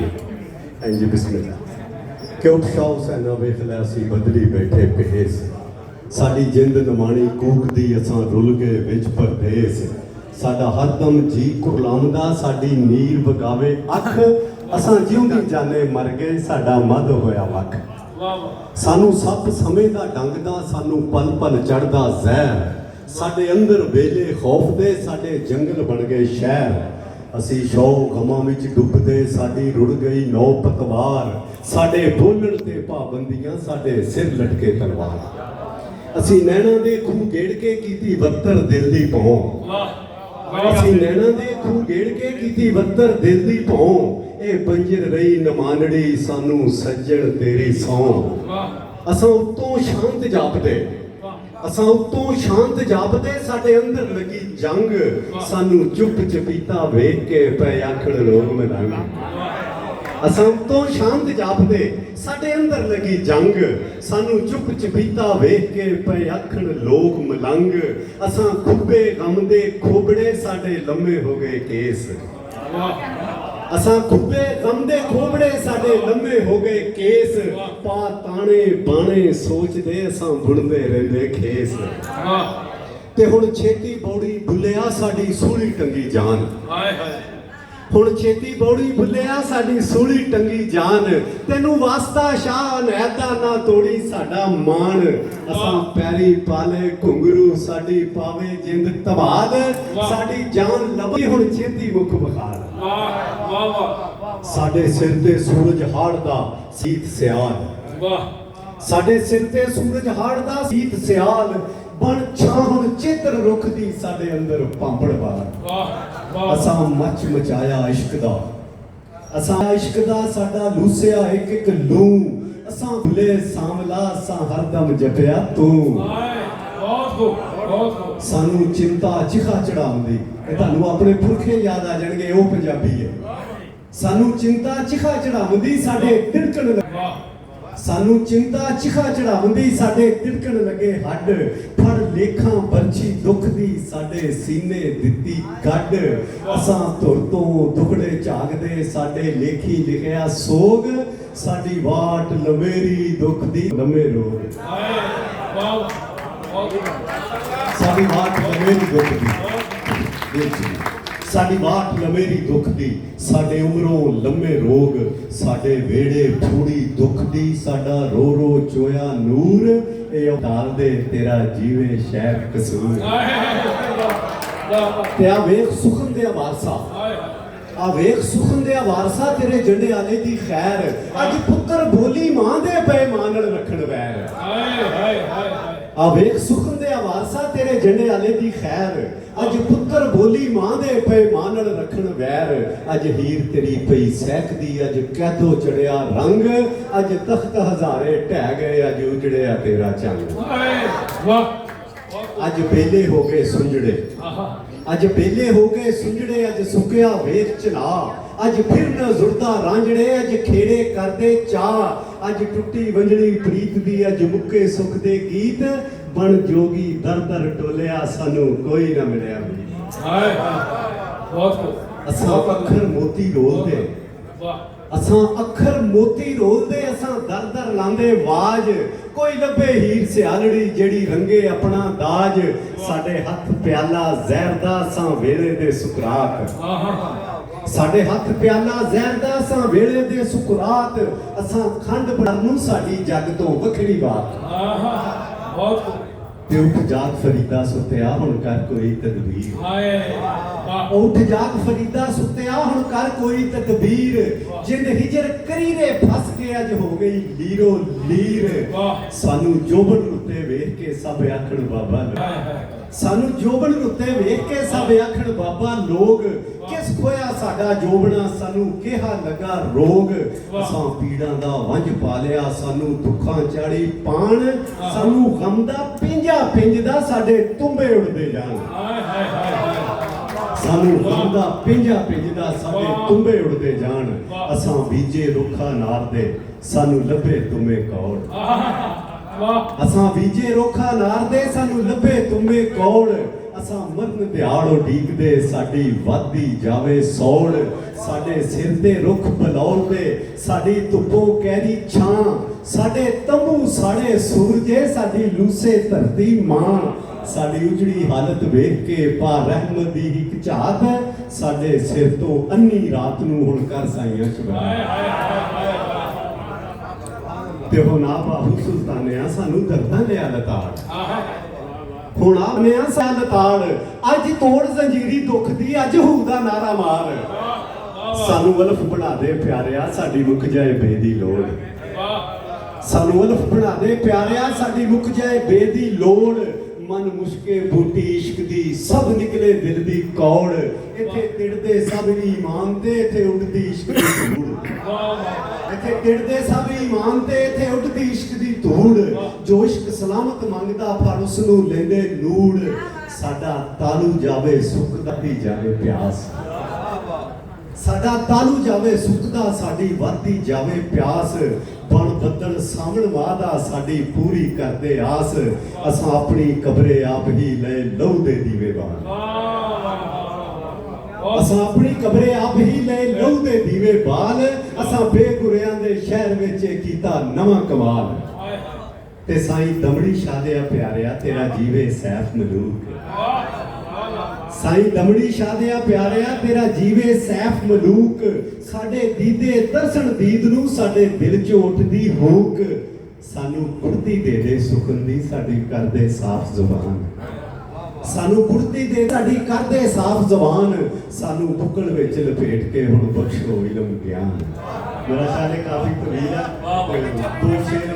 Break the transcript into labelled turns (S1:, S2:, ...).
S1: इंज बिस्मिल्लाह क्यों शाह हुसैना वेख लिया सी बदली बैठे पेस साडी जिंद नमाणी कूकदी असां रुल गए विच परदेस साडा हरदम जी कुरलांदा साडी नीर वगावे अख असां जिउंदी जाने मर गए साडा मद होया वख सानू सप समय दा डंगदा सानू पल पल चढ़दा जहर साडे अंदर वेले खौफ दे साडे जंगल बन गए शहर असी शौ गमां विच डुबदे साडी रुड़ गई नौ पतवार साडे बोलण ते पाबंदियां साडे सिर लटके तलवार असी नैना दे खूह गेड़ के कीती बत्तर दिल दी भौं असी नैना दे खूह गेड़ के कीती बत्तर दिल दी भौं ए पंजर रही नमानड़ी सानू सज्जण तेरी सौं असां उत्तों शांत जापदे असां उत्तों शांत जापदे साडे अंदर लगी जंग सानू चुप चपीता वेख के पै आखण लोग मलंग असां उत्तों शांत जापदे साडे अंदर लगी जंग सानू चुप चपीता वेख के पै आखण लोग मलंग असां खुबे गम दे खोबड़े साडे लम्मे हो गए केस असां खुबे गम दे खोबड़े साडे लम्मे हो गए केस पा ताने बाणे सोचदे असां बुणदे रहिंदे खेस ते हुण छेती बौड़ी भुलिया साडी सूली टंगी जान हुण छेती बौड़ी भुलिया साडी सूली टंगी जान तैनू वास्ता शाह नैदा ना तोड़ी साडा मान असां पैरी पाले घुंगरू साडी पावे जिंद तबाद साडी जान लवी हुण छेती मुख बखार साडे सिर ते सूरज हाड़दा सीत सियाल साडे सिर ते सूरज हाड़दा सीत सियाल बन छां हुण चित्र रुख दी साडे अंदर पांपड़ वार असां मच मचाया इश्क दा असां इश्क दा साडा लूसिया एक एक लू असां भुले सांवला असां हरदम जपिया तू सानू चिंता चिखा चढ़ाउंदी ਇਹ ਤੁਹਾਨੂੰ ਆਪਣੇ ਪੁਰਖੇ ਯਾਦ ਆ ਜਾਣਗੇ ਉਹ ਪੰਜਾਬੀ ਹੈ ਸਾਨੂੰ ਚਿੰਤਾ ਚਿਖਾ ਚੜਾਉਂਦੀ ਸਾਡੇ ਤਿੜਕਣ ਸਾਨੂੰ ਚਿੰਤਾ ਚਿਖਾ ਚੜਾਉਂਦੀ ਸਾਡੇ ਤਿੜਕਣ ਲੱਗੇ ਹੱਡ ਫੜ ਲੇਖਾਂ ਬਰਛੀ ਦੁੱਖ ਦੀ ਸਾਡੇ ਸੀਨੇ ਦਿੱਤੀ ਗੱਡ ਅਸਾਂ ਧੁਰ ਤੋਂ ਦੁਖੜੇ ਝਾਗਦੇ ਸਾਡੇ ਲੇਖੀ ਲਿਖਿਆ ਸੋਗ ਸਾਡੀ ਵਾਟ ਲਵੇਰੀ ਦੁੱਖ ਦੀ ਲੰਮੇ ਰੋਗ ਸਾਡੀ ਵਾਟ ਲਵੇਰੀ ਦੁੱਖ ਦੀ साडी वाट लमेरी दुख दी साडे उमरों लम्मे रोग साडे वेड़े फूड़ी दुख दी साडा रो रो चोया नूर ए डाल दे तेरा जीवे शहर कसूर ते आ वेख सुखन दे वारसा आ वेख सुखन दे वारसा तेरे जंडे आले दी खैर अज पुत्र बोली मां दे पैमानल रखण वैर आ वेख सुखन दे वारसा तेरे जंडे आले दी खैर अज पुत्र बोली मां दे पैमानल रखण वैर अज हीर तेरी पई सहकदी अज कैदो चढ़िया रंग अज तख्त हजारे ढह गए अज उजड़िया तेरा चंग अज बेले हो गए सुंजड़े अज बेले हो गए सुंजड़े अज सुकिया वेख चला अज फिर न जुड़दा रांझड़े अज खेड़े करदे चा अज टुट्टी वंजड़ी प्रीत दी अज मुक्के सुख दे गीत बन जोगी दर दर टोलिया सानू कोई ना मिलिया असां अखर मोती रोलदे असां अखर मोती रोलदे असां दर दर लांदे वाज कोई लभे हीर सियालड़ी जेड़ी रंगे अपना दाज साडे हथ प्याला जहर दा असां वेले दे सुकरात साडे हथ प्याला जहर दा असां वेले दे सुकरात असां खंड बनू साडी जग तो वखरी बात ते उठ जाग फरीदा सुत्या हुण कर कोई तदबीर उठ जाग फरीदा सुत्या हुण कर कोई तदबीर जिंद हिजर करीरे फस के अज हो गई लीरो लीर सानू जोबन उत्ते वेख के सब आखण बाबा सानू जोबन उत्ते वेख के सब आखण बाबा लोग किस खोया साडा जोबना सानू केहा लगा रोग असां पीड़ां दा वंज पा लिया सानू दुखां चाड़ी पाण सानू गम दा पिंजा पिंजदा साडे तुम्बे उड़दे जान सानू गम दा पिंजा पिंजदा साडे तुम्बे उड़दे जान असां बीजे रुखा नार दे सानू लभे तुमे कौड़ असां बीजे रोखा नार दे सानू लभे तुमे कौड़ ਅਸਾਂ ਮਰਨ ਦਿਹਾੜ ਉਡੀਕਦੇ ਸਾਡੀ ਵੱਧਦੀ ਜਾਵੇ ਸੌੜ ਸਾਡੇ ਸਿਰ ਤੇ ਰੁੱਖ ਬਲੌਲਦੇ ਸਾਡੀ ਧੁੱਪੋਂ ਕਹਿਰੀ ਛਾਂ ਸਾਡੇ ਤੰਬੂ ਸਾੜੇ ਸੂਰਜੇ ਸਾਡੀ ਲੂਸੇ ਧਰਤੀ ਮਾਂ ਸਾਡੀ ਉਜੜੀ ਹਾਲਤ ਵੇਖ ਕੇ ਪਾ ਰਹਿਮਤ ਦੀ ਇੱਕ ਝਾਤ ਸਾਡੇ ਸਿਰ ਤੋਂ ਅੰਨੀ ਰਾਤ ਨੂੰ ਹੁਣ ਕਰ ਸਾਈਆਂ ਸ਼ਬਦ ਤੇ ਹੁਣ ਆ ਬਾਹੂ ਸੁਲਤਾਨਿਆ ਸਾਨੂੰ ਦਰਦਾਂ ਲਿਆ ਲਤਾੜ ਹੁਣ ਆਨੇ ਆ ਸਾਲ ਲਤਾੜ ਅੱਜ ਤੋੜ ਜ਼ੰਜੀਰੀ ਦੁੱਖ ਦੀ ਅੱਜ ਹੂ ਦਾ ਨਾਰਾ ਮਾਰ ਸਾਨੂੰ ਵਲਫ ਬਣਾ ਦੇ ਪਿਆਰਿਆ ਸਾਡੀ ਮੁੱਕ ਜਾਏ ਬੇ ਦੀ ਲੋੜ ਸਾਨੂੰ ਵਲਫ ਬਣਾ ਦੇ ਪਿਆਰਿਆ ਸਾਡੀ ਮੁੱਕ ਜਾਏ ਬੇ ਦੀ ਲੋੜ ਮਨ ਮੁਸ਼ਕੇ ਬੂਟੀ ਇਸ਼ਕ ਦੀ ਸਭ ਨਿਕਲੇ ਦਿਲ ਦੀ ਕੌੜ ਇੱਥੇ ਤਿੜਦੇ ਸਭ ਈਮਾਨ ਤੇ ਇੱਥੇ ਉੱਡਦੀ ਇਸ਼ਕ ਦੀ ਧੂੜ ਇੱਥੇ ਤਿੜਦੇ ਸਭ ਈਮਾਨ ਤੇ ਇੱਥੇ ਉੱਡਦੀ ਇਸ਼ਕ ਦੀ ਧੂੜ ਜੋ ਇਸ਼ਕ ਸਲਾਮਤ ਮੰਗਦਾ ਪਰ ਉਸ ਨੂੰ ਲੈਂਦੇ ਨੂੜ ਸਾਡਾ ਤਾਲੂ ਜਾਵੇ ਸੁੱਕਦਾ ਹੀ ਜਾਵੇ ਪਿਆਸ ਸਾਡਾ ਤਾਲੂ ਜਾਵੇ ਸੁੱਕਦਾ ਸਾਡੀ ਵੱਧਦੀ ਜਾਵੇ ਪਿਆਸ ਬਣ ਬੱਦਲ ਸਾਵਣ ਵਾਦਾ ਸਾਡੀ ਪੂਰੀ ਕਰਦੇ ਆਸ ਅਸਾਂ ਆਪਣੀ ਕਬਰੇ ਆਪ ਹੀ ਲੈ ਲਹੂ ਦੇ ਦੀਵੇ ਬਾਲ ਅਸਾਂ ਆਪਣੀ ਕਬਰੇ ਆਪ ਹੀ ਲੈ ਲਹੂ ਦੇ ਦੀਵੇ ਬਾਲ ਅਸਾਂ ਬੇਗੁਰਿਆਂ ਦੇ ਸ਼ਹਿਰ ਵਿੱਚ ਕੀਤਾ ਨਵਾਂ ਕਮਾਲ ਤੇ ਸਾਈਂ ਦਮੜੀ ਸ਼ਾਦਿਆ ਪਿਆਰਿਆ ਤੇਰਾ ਜੀਵੇ ਸੈਫ ਮਲੂਕ ਸਾਈਂ ਦਮੜੀ ਸ਼ਾਦਿਆ ਪਿਆਰਿਆ ਤੇਰਾ ਜੀਵੇ ਸੈਫ ਮਲੂਕ ਸਾਡੇ ਦੀਦੇ ਦਰਸ਼ਨ ਦੀਦ ਨੂੰ ਸਾਡੇ ਦਿਲ 'ਚ ਉੱਠਦੀ ਹੂਕ ਸਾਨੂੰ ਕੁੜਤੀ ਦੇ ਦੇ ਸੁਖਨ ਦੀ ਸਾਡੀ ਕਰਦੇ ਸਾਫ਼ ਜ਼ੁਬਾਨ ਸਾਨੂੰ ਕੁੜਤੀ ਦੇ ਸਾਡੀ ਕਰਦੇ ਸਾਫ਼ ਜ਼ੁਬਾਨ ਸਾਨੂੰ ਬੁੱਕਲ ਵਿੱਚ ਲਪੇਟ ਕੇ ਹੁਣ ਬਖਸ਼ੋ ਇਲਮ ਗਿਆਨ ਮੇਰਾ ਖਿਆਲ ਹੈ ਕਾਫੀ ਤਵੀਲ ਹੈ ਦੋ ਸ਼ੇਰ